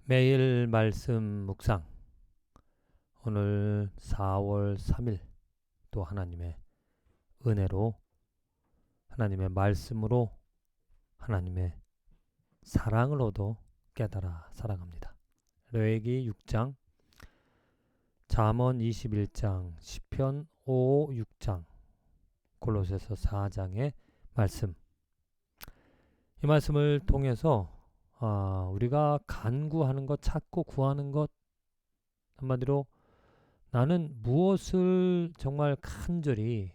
매일 말씀 묵상. 오늘 4월 3일 또 하나님의 은혜로 하나님의 말씀으로 하나님의 사랑으로도 깨달아 살아갑니다. 레위기 6장, 잠언 21장, 시편 5, 6장, 골로새서 4장의 말씀. 이 말씀을 통해서 우리가 간구하는 것, 찾고 구하는 것, 한마디로 나는 무엇을 정말 간절히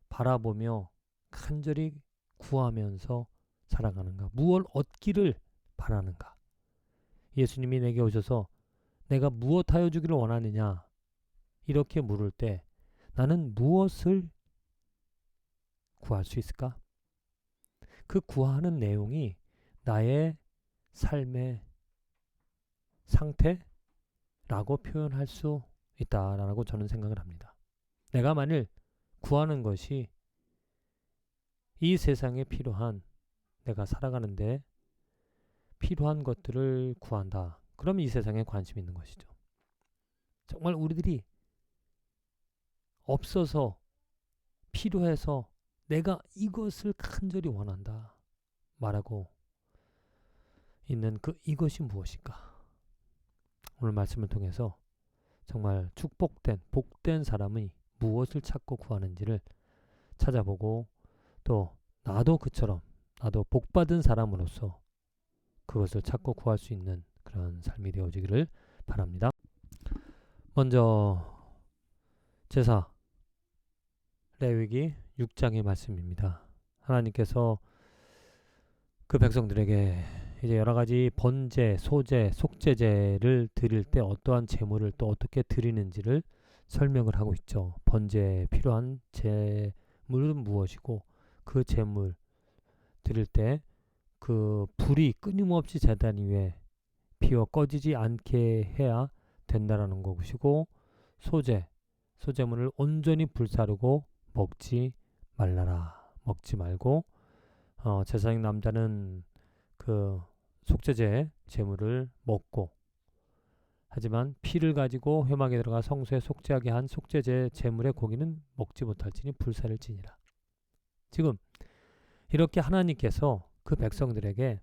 바라보며 간절히 구하면서 살아가는가? 무엇을 얻기를 바라는가? 예수님이 내게 오셔서 내가 무엇하여 주기를 원하느냐? 이렇게 물을 때 나는 무엇을 구할 수 있을까? 그 구하는 내용이 나의 삶의 상태라고 표현할 수 있다라고 저는 생각을 합니다. 내가 만일 구하는 것이 이 세상에 필요한, 내가 살아가는데 필요한 것들을 구한다. 그럼 이 세상에 관심 있는 것이죠. 정말 우리들이 없어서 필요해서 내가 이것을 간절히 원한다 말하고 있는 그 이것이 무엇일까? 오늘 말씀을 통해서 정말 축복된, 복된 사람이 무엇을 찾고 구하는지를 찾아보고, 또 나도 그처럼 나도 복받은 사람으로서 그것을 찾고 구할 수 있는 그런 삶이 되어지기를 바랍니다. 먼저 제사, 레위기 6장의 말씀입니다. 하나님께서 그 백성들에게 이제 여러 가지 번제, 소제, 속제제를 드릴 때 어떠한 제물을 또 어떻게 드리는지를 설명을 하고 있죠. 번제에 필요한 제물은 무엇이고, 그 제물 드릴 때 그 불이 끊임없이 제단 위에 피어 꺼지지 않게 해야 된다라는 것이고, 소제물을 온전히 불사르고 먹지 말라라. 먹지 말고 제사장 남자는 그 속죄제 제물을 먹고, 하지만 피를 가지고 회막에 들어가 성소에 속죄하게 한 속죄제 제물의 고기는 먹지 못할지니 불사를지니라. 지금 이렇게 하나님께서 그 백성들에게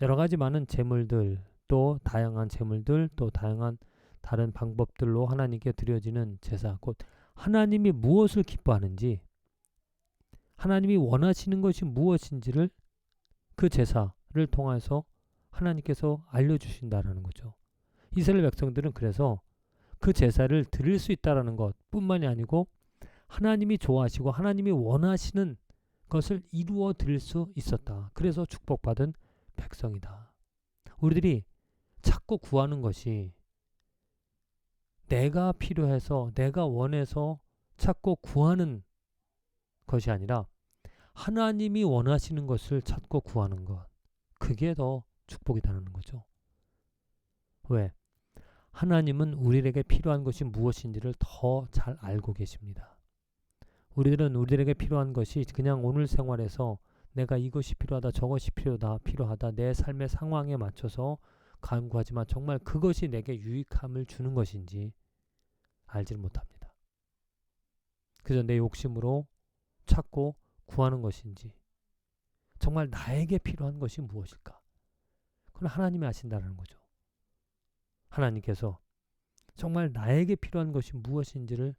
여러 가지 많은 제물들, 또 다양한 제물들, 또 다양한 다른 방법들로 하나님께 드려지는 제사, 곧 하나님이 무엇을 기뻐하는지, 하나님이 원하시는 것이 무엇인지를 그 제사를 통해서 하나님께서 알려주신다라는 거죠. 이스라엘 백성들은 그래서 그 제사를 드릴 수 있다라는 것 뿐만이 아니고 하나님이 좋아하시고 하나님이 원하시는 것을 이루어 드릴 수 있었다. 그래서 축복받은 백성이다. 우리들이 찾고 구하는 것이 내가 필요해서 내가 원해서 찾고 구하는 것이 아니라 하나님이 원하시는 것을 찾고 구하는 것, 그게 더 축복이라는 거죠. 왜? 하나님은 우리에게 필요한 것이 무엇인지를 더 잘 알고 계십니다. 우리들은 우리에게 필요한 것이 그냥 오늘 생활에서 내가 이것이 필요하다, 저것이 필요하다, 내 삶의 상황에 맞춰서 간구하지만 정말 그것이 내게 유익함을 주는 것인지 알지를 못합니다. 그저 내 욕심으로 찾고 구하는 것인지, 정말 나에게 필요한 것이 무엇일까? 그건 하나님이 아신다는 거죠. 하나님께서 정말 나에게 필요한 것이 무엇인지를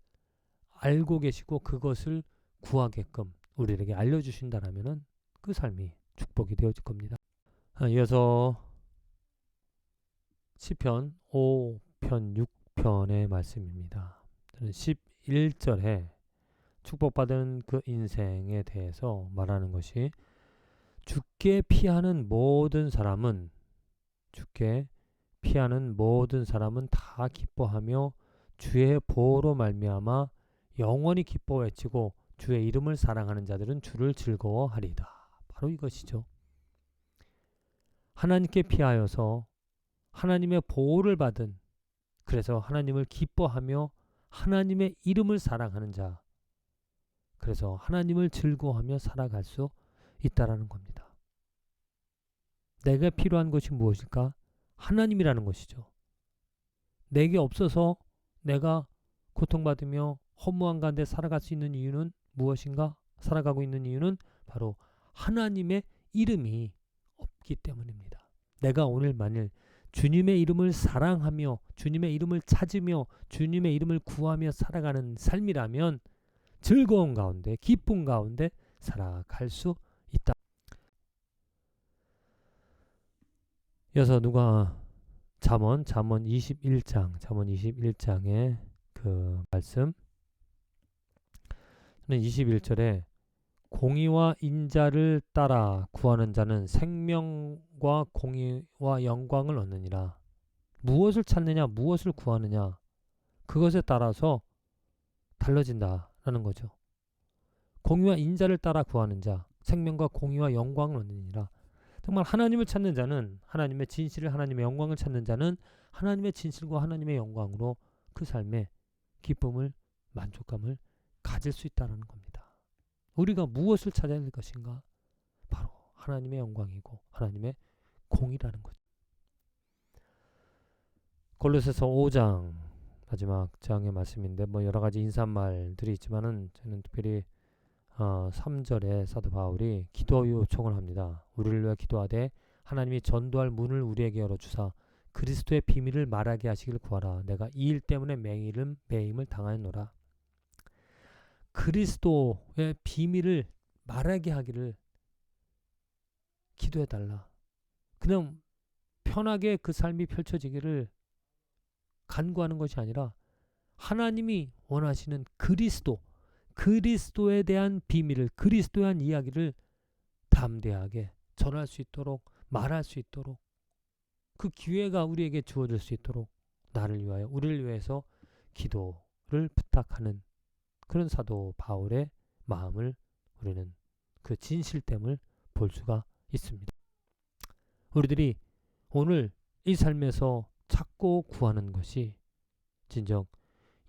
알고 계시고 그것을 구하게끔 우리에게 알려주신다면 그 삶이 축복이 되어질 겁니다. 이어서 시편 5편 6편의 말씀입니다. 11절에 축복받은 그 인생에 대해서 말하는 것이, 주께 피하는 모든 사람은 다 기뻐하며 주의 보호로 말미암아 영원히 기뻐 외치고 주의 이름을 사랑하는 자들은 주를 즐거워하리이다. 바로 이것이죠. 하나님께 피하여서 하나님의 보호를 받은, 그래서 하나님을 기뻐하며 하나님의 이름을 사랑하는 자, 그래서 하나님을 즐거워하며 살아갈 수 있다라는 겁니다. 내가 필요한 것이 무엇일까? 하나님이라는 것이죠. 내게 없어서 내가 고통받으며 허무한 가운데 살아갈 수 있는 이유는 무엇인가? 살아가고 있는 이유는 바로 하나님의 이름이 없기 때문입니다. 내가 오늘 만일 주님의 이름을 사랑하며 주님의 이름을 찾으며 주님의 이름을 구하며 살아가는 삶이라면 즐거움 가운데 기쁨 가운데 살아갈 수 있다. 이어서 누가 잠언 21장의 그 말씀 21절에 공의와 인자를 따라 구하는 자는 생명과 공의와 영광을 얻느니라. 무엇을 찾느냐, 무엇을 구하느냐, 그것에 따라서 달라진다라는 거죠. 공의와 인자를 따라 구하는 자, 생명과 공의와 영광을 얻느니라. 정말 하나님을 찾는 자는, 하나님의 진실을, 하나님의 영광을 찾는 자는 하나님의 진실과 하나님의 영광으로 그 삶에 기쁨을, 만족감을 가질 수 있다는 겁니다. 우리가 무엇을 찾아야 할 것인가? 바로 하나님의 영광이고 하나님의 공의라는 거죠. 골로새서 5장 마지막 장의 말씀인데 여러 가지 인사말들이 있지만은 저는 특별히 3절에 사도 바울이 기도 요청을 합니다. 우리를 위해 기도하되 하나님이 전도할 문을 우리에게 열어주사 그리스도의 비밀을 말하게 하시길 구하라. 내가 이 일 때문에 매임을 당하였노라. 그리스도의 비밀을 말하게 하기를 기도해달라. 그냥 편하게 그 삶이 펼쳐지기를 간구하는 것이 아니라 하나님이 원하시는 그리스도에 대한 비밀을, 그리스도에 대한 이야기를 담대하게 전할 수 있도록, 말할 수 있도록 그 기회가 우리에게 주어질 수 있도록 나를 위하여, 우리를 위해서 기도를 부탁하는 그런 사도 바울의 마음을 우리는 그 진실됨을 볼 수가 있습니다. 우리들이 오늘 이 삶에서 찾고 구하는 것이 진정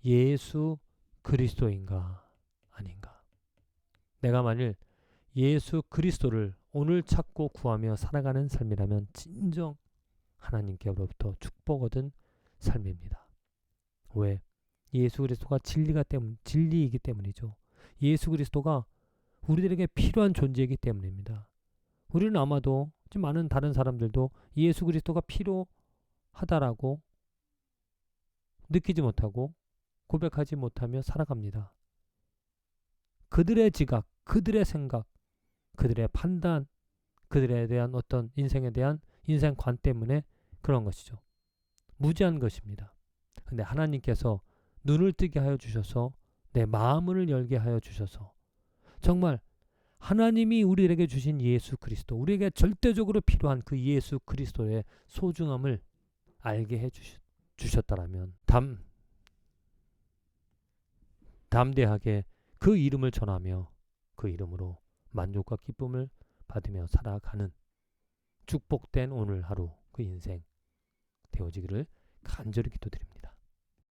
예수 그리스도인가 아닌가. 내가 만일 예수 그리스도를 오늘 찾고 구하며 살아가는 삶이라면 진정 하나님께로부터 축복 얻은 삶입니다. 왜? 예수 그리스도가 진리이기 때문이죠. 예수 그리스도가 우리들에게 필요한 존재이기 때문입니다. 우리는 아마도 많은 다른 사람들도 예수 그리스도가 필요하다라고 느끼지 못하고 고백하지 못하며 살아갑니다. 그들의 지각, 그들의 생각, 그들의 판단, 그들에 대한 어떤 인생에 대한 인생관 때문에 그런 것이죠. 무지한 것입니다. 근데 하나님께서 눈을 뜨게 하여 주셔서 내 마음을 열게 하여 주셔서 정말 하나님이 우리에게 주신 예수 그리스도, 우리에게 절대적으로 필요한 그 예수 그리스도의 소중함을 알게 해 주셨다라면 담대하게 그 이름을 전하며 그 이름으로 만족과 기쁨을 받으며 살아가는 축복된 오늘 하루 그 인생 되어지기를 간절히 기도드립니다.